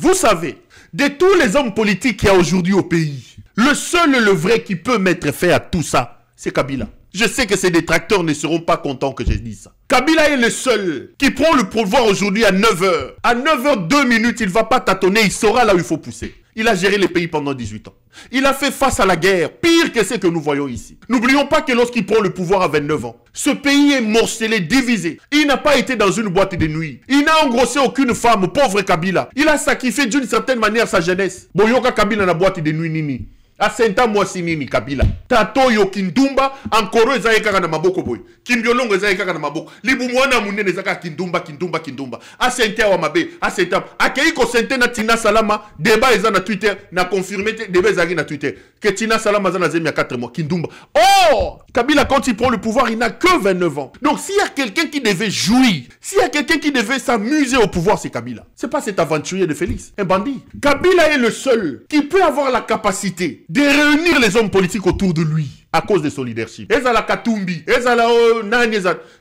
Vous savez, de tous les hommes politiques qu'il y a aujourd'hui au pays, le seul et le vrai qui peut mettre fin à tout ça, c'est Kabila. Je sais que ses détracteurs ne seront pas contents que je dise ça. Kabila est le seul qui prend le pouvoir aujourd'hui à 9h. À 9h 2 minutes, il ne va pas tâtonner, il saura là où il faut pousser. Il a géré le pays pendant 18 ans. Il a fait face à la guerre, pire que ce que nous voyons ici. N'oublions pas que lorsqu'il prend le pouvoir à 29 ans, ce pays est morcelé, divisé. Il n'a pas été dans une boîte de nuit. Il n'a engrossé aucune femme, pauvre Kabila. Il a sacrifié d'une certaine manière sa jeunesse. Boyoka Kabila na boîte de nuit nini. Asenta mwasi nini Kabila. Tato yo kindumba, ankoro ezaye kaka na maboko boy. Kimbiolongo ezaye kaka na maboko. Libu mwana munene zaka kindumba. Asenta wa mabe, asenta. Akeiko sente na Tina Salama, débat eza na Twitter, na confirmé débat ezaki na Twitter. Que Tina Salama zana zemi à 4 mois, kindumba. Oh! Kabila quand il prend le pouvoir, il n'a que 29 ans. Donc s'il y a quelqu'un qui devait jouir, s'il y a quelqu'un qui devait s'amuser au pouvoir, c'est Kabila. C'est pas cet aventurier de Félix, un bandit. Kabila est le seul qui peut avoir la capacité de réunir les hommes politiques autour de lui à cause de son leadership. Ezala Katumbi, ezala Nani,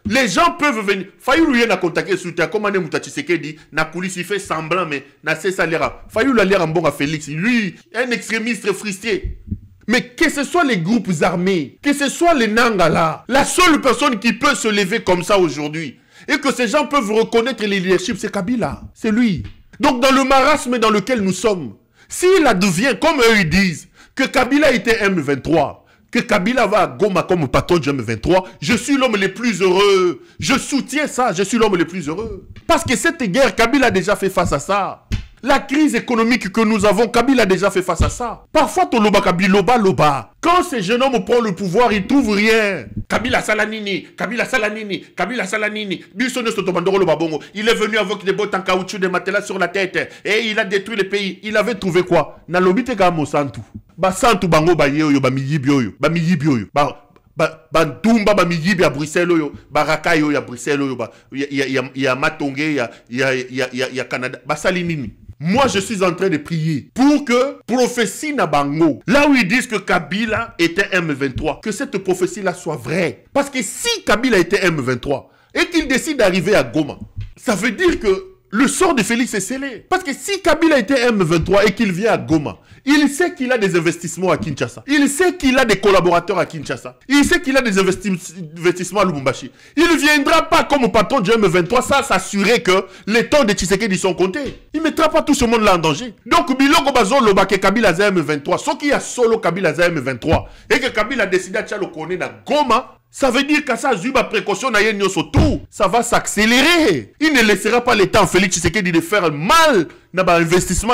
les gens peuvent venir. Fayulu n'a contacté soutien comme Ane Moutachisekedi dit, na coulisses il fait semblant mais na cessa l'air. Fayulu a l'air en bon à Félix. Lui, un extrémiste frustré. Mais que ce soit les groupes armés, que ce soit les Nangala, la seule personne qui peut se lever comme ça aujourd'hui et que ces gens peuvent reconnaître les leaderships, c'est Kabila. C'est lui. Donc dans le marasme dans lequel nous sommes, s'il advient comme eux ils disent, que Kabila était M23, que Kabila va à Goma comme patron du M23, je suis l'homme le plus heureux. Je soutiens ça, je suis l'homme le plus heureux. Parce que cette guerre, Kabila a déjà fait face à ça. La crise économique que nous avons, Kabila a déjà fait face à ça. Parfois, Toloba Kabila loba. Quand ces jeunes hommes prennent le pouvoir, ils ne trouvent rien. Kabila Salanini, Kabila Salanini, Kabila Salanini. Il est venu avec des bottes en caoutchouc, des matelas sur la tête. Et il a détruit le pays. Il avait trouvé quoi? Nalobite Gamo Santu. Santu bango ba yeyo, ba miyibi yoyo, ba miyibi yoyo. Bantumba ba miyibi à Bruxelles yoyo, baraka yoyo à Bruxelles yoyo, il y a Matongé, il y a Canada. Salinini. Moi, je suis en train de prier pour que prophétie Nabango, là où ils disent que Kabila était M23, que cette prophétie-là soit vraie. Parce que si Kabila était M23 et qu'il décide d'arriver à Goma, ça veut dire que le sort de Félix est scellé. Parce que si Kabila était M23 et qu'il vient à Goma, il sait qu'il a des investissements à Kinshasa. Il sait qu'il a des collaborateurs à Kinshasa. Il sait qu'il a des investissements à Lubumbashi. Il ne viendra pas comme patron du M23 sans s'assurer que les temps de Tshisekedi sont comptés. Il ne mettra pas tout ce monde-là en danger. Donc, Biloko Bazon Lobake Kabila za M23, sauf qu'il y a solo Kabila za M23, et que Kabila a décidé de le connaître à Goma, ça veut dire que ça a eu ma précaution, tout. Ça va s'accélérer. Il ne laissera pas le temps Félix Tshisekedi de faire mal dans l'investissement.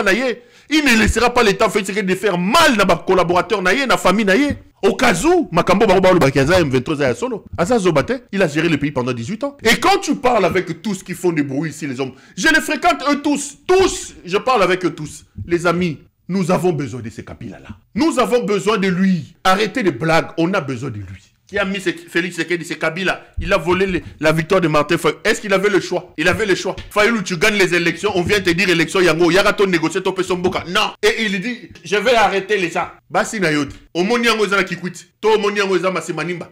Il ne laissera pas le temps Félix Tshisekedi de faire mal dans les collaborateurs, dans la famille. Au cas où, Makambo Baroba Bakaza M23 solo. Asa Zobate, il a géré le pays pendant 18 ans. Et quand tu parles avec tous qui font du bruit ici, les hommes, je les fréquente eux tous. Tous, je parle avec eux tous. Les amis, nous avons besoin de ce Kabila-là. Nous avons besoin de lui. Arrêtez les blagues, on a besoin de lui. Qui a mis Félix Tshisekedi, c'est Kabila. Il a volé la victoire de Martin Fayulu. Est-ce qu'il avait le choix? Il avait le choix. Fayulu, tu gagnes les élections, on vient te dire élection Yango, Yaraton négocier ton Pesomboka. Non. Et il dit, je vais arrêter les gens. Basi na yodi. Omoni yango ezana kikwiti. To omoni yango ezana masemanimba.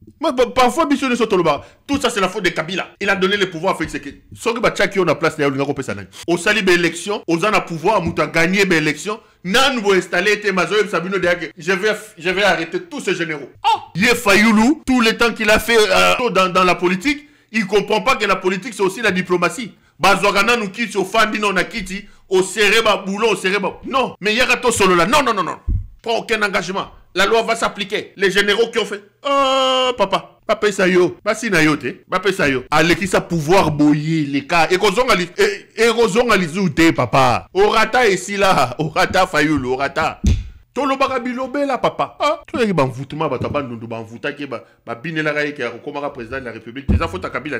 Parfois, biso ne sotoloba. Tout ça, c'est la faute de Kabila. Il a donné le pouvoir à Félix Tshisekedi. Soki ba tchaki on a place na yodi ngako pesa nani. Au sali be élection, ozana pouvoir, muta gagner be élection. Nan vous installer te mazoye Sabino de je vais arrêter tous ces généraux. Oh, Yé Fayulu, tout le temps qu'il a fait dans la politique, il comprend pas que la politique c'est aussi la diplomatie. Bazogana nous quitte au fandi non na kiti, au sereba boulot, au sereba. Non, mais Yarato solo là. Non. Pas aucun engagement. La loi va s'appliquer. Les généraux qui ont fait. Oh, papa. Papa Sayo. Basi na yote. Papa Sayo. Allez, qui ça pouvoir bouillir les cas. Et rozon alizoute, papa. Orata ici là. Orata Fayulu. Orata. Tolo bakabilobe là, papa. Ah, tu as dit, ban voutuma, bataban, nous ban vouta, qui ba binela raï, qui a recommandé président de la République. Des infos, ta Kabila,